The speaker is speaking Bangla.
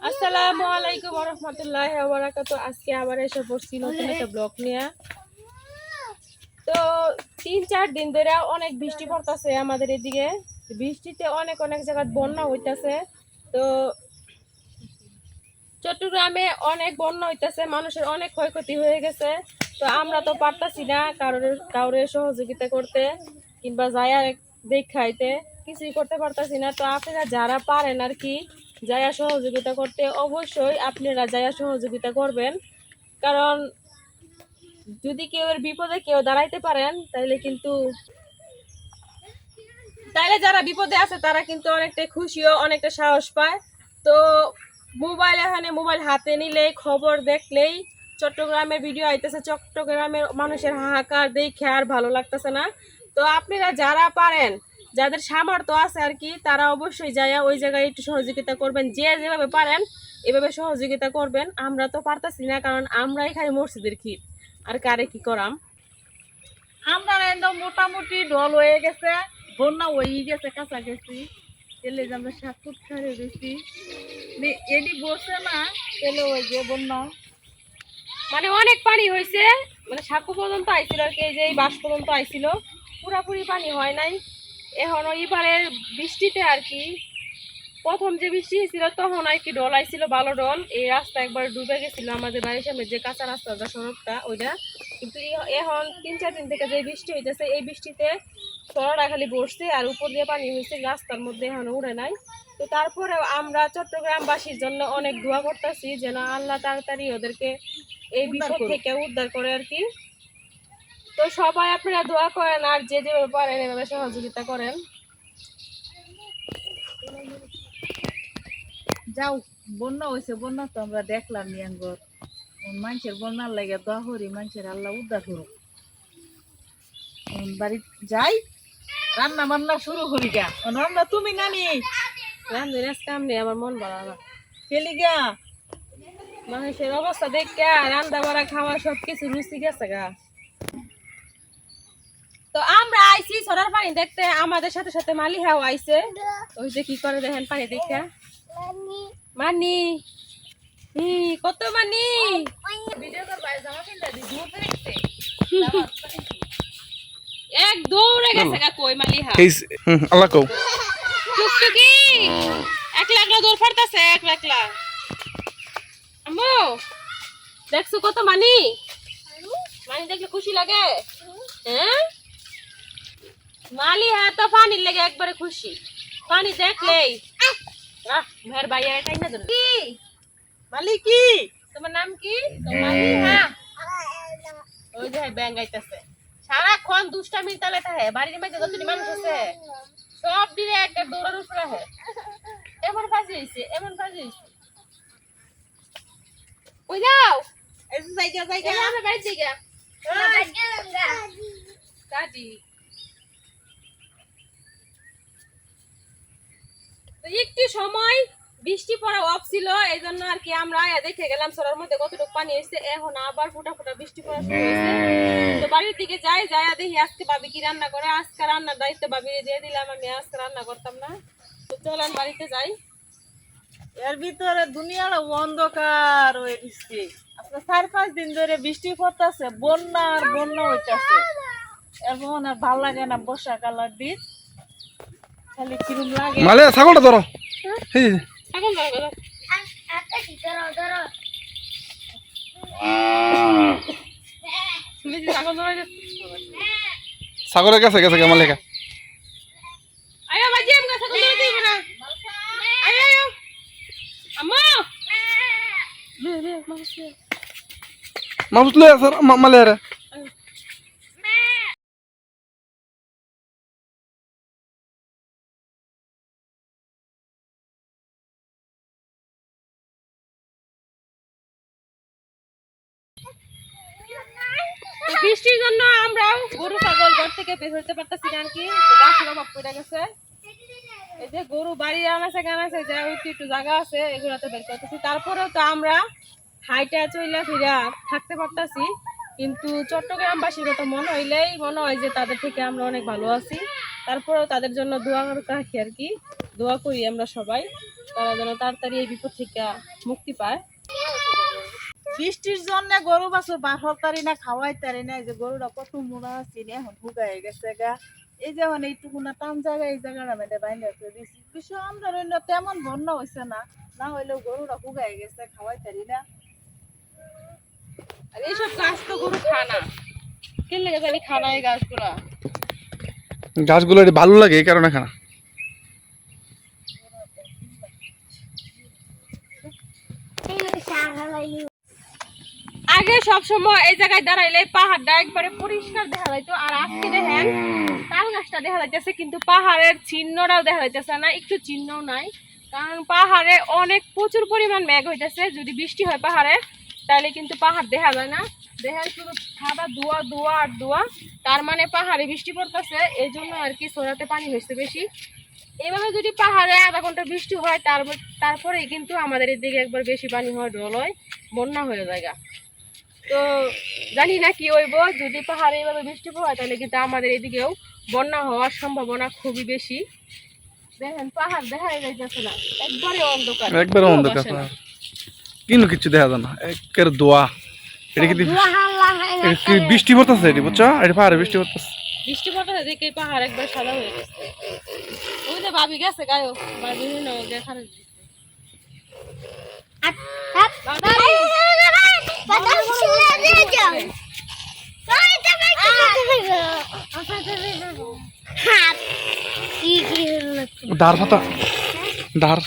আসসালামু আলাইকুম ওয়া রাহমাতুল্লাহি ওয়া বারাকাতুহু। আজকে আবার এসে পড়ছি নতুন একটা ব্লগ নিয়ে। তো 3-4 দিন ধরে অনেক বৃষ্টি পড়তেছে আমাদের এদিকে। বৃষ্টিতে অনেক অনেক জায়গায় বন্যা হইতাছে। তো চট্টগ্রামে অনেক বন্যা হইতাছে, মানুষের অনেক ক্ষয়ক্ষতি হয়ে গেছে। তো আমরা তো পারতাছি না কাউরে সহযোগিতা করতে কিংবা যায়া দেখাইতে, কিছুই করতে পারতাছি না। তো আপনারা যারা পারেন আর কি যায়া সহযোগিতা করতে, অবশ্যই আপনারা যায়া সহযোগিতা করবেন। কারণ যদি কেউ এর বিপদে কেউ দাঁড়াইতে পারেন তাইলে যারা বিপদে আছে তারা কিন্তু অনেকটা খুশিও অনেকটা সাহস পায়। তো মোবাইল হাতে নিলে, খবর দেখলেই চট্টগ্রামের ভিডিও আইতেছে, চট্টগ্রামের মানুষের হাহাকার দেখে আর ভালো লাগতেছে না। তো আপনারা যারা পারেন, যাদের সামর্থ্য আছে আর কি, তারা অবশ্যই যাইয়া ওই জায়গায় একটু সহযোগিতা করবেন। যেভাবে পারেন এভাবে সহযোগিতা করবেন। আমরা তো পারতাছি না, কারণ আমরাই খাই মসজিদের ক্ষীর, আর কারে কি করাম। আমরা একদম মোটামুটি ঢল হয়ে গেছে, বন্যা হয়ে গেছে কাছাকাছি। তেলে আমরা সাকুত খারে গেছি, এডি বসে না তেলে ওই যে বন্যা, মানে অনেক পানি হয়েছে, মানে সাঁকু পর্যন্ত আইছিল আর কি, এই যে এই বাস পর্যন্ত আইছিল, পুরাপুরি পানি হয় নাই এখনো। এবারের বৃষ্টিতে আর কি, প্রথম যে বৃষ্টি হয়েছিল তখন আর কি ডল আইছিল, ভালো ডল। এই রাস্তা একবার ডুবে গেছিল, আমাদের বাড়ির সামনে যে কাঁচা রাস্তাটা, সড়কটা ওইটা। কিন্তু এখন 3-4 দিন থেকে যে বৃষ্টি হইতেছে, এই বৃষ্টিতে সড়কটা খালি বসছে আর উপর দিয়ে পানি হয়েছে, রাস্তার মধ্যে এখনো উড়ে নাই। তো তারপরেও আমরা চট্টগ্রামবাসীর জন্য অনেক দোয়া করতেছি যেন আল্লাহ তাড়াতাড়ি ওদেরকে এই বিপদ থেকে উদ্ধার করে আর কি। তো সবাই আপনারা দোয়া করেন, আর যে যেভাবে পারেন এভাবে সহযোগিতা করেন। যাও বন্যা হয়েছে, বন্যা তো আমরা দেখলাম নিয়াঙ্গর মানুষের বন্যার লাগে দোয়া করি, মানুষের আল্লাহ উদ্ধার করুক। বাড়ি যাই, রান্না বান্না শুরু করি গা। রান্না তুমি নানি রান্ধুন কাম নেই, আমার মন ভালো না। খেলি গা, মানুষের অবস্থা দেখে রান্না বাড়া খাওয়া সবকিছু রুচি গেছে গা। তো আমরা আইছি সরার পানি দেখতে, আমাদের সাথে সাথে মালিহাও আইছে। ওই যে কি করে দেখেন পানি দেখে, মানি কত মানি ভিডিও করবা, জামা কিনতে দি দূর দেখতে এক দৌড়ে গেছে গা। কই মালিহা আল্লাহ কও টুকটুকি একলা একলা দৌড় ফাড়তাছে, একলা একলা। আম্মু দেখছো কত মানি দেখলে খুশি লাগে? হ্যাঁ, মালিহা তো পানির লেগে একবারে খুশি, পানি দেখলেই। মেয়ের বাইরে এটাই না কি মালিক কি তোমার নাম কি? মালিহা। ওই যে ব্যাং গাইতেছে, সারাক্ষণ দুষ্টামি তালে থাকে। বাড়ির মধ্যে যতটি মানুষ আছে সব দিনে একটা দৌড়ার উপরে আছে। এমন ফাঁসি হয়েছে, এমন ফাঁসি হয়েছে। ওই যাও, এই যে জায়গা জায়গা আমার বাড়ির দিকে কাজি। একটু সময় বৃষ্টি পড়া অফ ছিল, এই জন্য আর কি আমরা দেখে গেলাম সরার মধ্যে কতটুকু পানি হয়েছে। এখন আবার ফুটা ফুটা বৃষ্টি পড়া শুরু হয়েছে। তো বাড়ির দিকে যাই দেখি আজকে ভাবি কি রান্না করে। আজকে রান্নার দায়িত্ব ভাবি দিয়ে দিলাম, আমি আজকে রান্না করতাম না। তো চলেন বাড়িতে যাই। এর ভিতরে দুনিয়ার অন্ধকার হয়ে দিচ্ছে। আপনার 4-5 দিন ধরে বৃষ্টি পড়তেছে, বন্যা আর বন্যা হইতেছে। এখন আর ভাল লাগে না বর্ষাকালের দিন, খালি কিরম লাগে। মালে ছাগলটা ধরো। এখন ধরো ছাগলের কাছে গেছে কেমন লেখা। আয়ো বাজি, আমি ছাগল ধরে দিব না। আয়ো আয়ো আম্মু মামুস লয়ে স্যার মালে রে। বৃষ্টির জন্য আমরাও গরু ছাগল ঘর থেকে বের হতে পারতেছি না আর কি। গাছের অভাব পড়ে গেছে। এই যে গরু বাড়ি আনাছে গানাছে, যা একটু জায়গা আছে এগুলাতে বের করতেছি। তারপরেও তো আমরা হাইটা চইলা ফিরা থাকতে পারতাছি। কিন্তু চট্টগ্রামবাসীর কথা মনে হইলেই মনে হয় যে তাদের থেকে আমরা অনেক ভালো আছি। তারপরেও তাদের জন্য দোয়া রাখি আর কি, দোয়া করি আমরা সবাই, তারা যেন তাড়াতাড়ি এই বিপদ থেকে মুক্তি পায়। বৃষ্টির জন্য গরু বাছুর বার হতারি না, খাওয়াইতারি না। এই যে গরুটা কত মোড়া চিনি এখন হুগাই গেছে গা। এই যে মানে এইটুকু না টান জায়গা, এই জায়গাটা মেয়েদের বাইরে দিয়েছি। কিছু আমরা অন্য তেমন বন্যা হয়েছে না, না হইলেও গরুটা হুগাই গেছে, খাওয়াইতারি না। আর এইসব গাছ তো গরু খানা, কিনলে জানি খানা এই গাছগুলা। গাছগুলো একটু ভালো লাগে এই কারণে খানা। আগে সব সময় এই জায়গায় দাঁড়াইলে পাহাড়টা একবারে পরিষ্কার দেখা যাইতো, আর আজকে দেখেন তাল গাছটা দেখা যাইতেছে কিন্তু পাহাড়ের চিহ্নটাও দেখা যাইতেছে না, একটু চিহ্নও নাই। কারণ পাহাড়ে অনেক প্রচুর পরিমাণ মেঘ হইতেছে, যদি বৃষ্টি হয় পাহাড়ে তাহলে কিন্তু পাহাড় দেখা যায় না, দেখেন শুধু সাদা ধোয়া ধোয়া আর ধোয়া। তার মানে পাহাড়ে বৃষ্টি পড়তেছে, এই জন্য আর কি সোরাতে পানি হয়েছে বেশি। এইভাবে যদি পাহাড়ে আধা ঘন্টা বৃষ্টি হয় তারপরেই কিন্তু আমাদের এদিকে একবার বেশি পানি হয়, ঢল হয়, বন্যা হয়ে যায়। তো জানি না কি হইব, যদি পাহাড়ে এইভাবে বৃষ্টি পড়ে তাহলে কিন্তু আমাদের এদিকেও বন্যা হওয়ার সম্ভাবনা খুবই বেশি। দেখেন পাহাড় দেখা যাইতেছে না, একবারে অন্ধকার, একবারে কোনো অন্ধকার বাসা না। কিন্তু কিছু দেখা যায় না, একের দোয়া। এটা কি বৃষ্টি পড়তেছে? এটি বুঝছো, এটা পাহাড়ে বৃষ্টি পড়তেছে। বৃষ্টি পড়তেছে দেখে পাহাড় একবার সাদা হয়ে গেছে। ওই যে ভাবি গেছে গায়ো, ভাবি দেখার দাঁড় পাতা দাঁড়।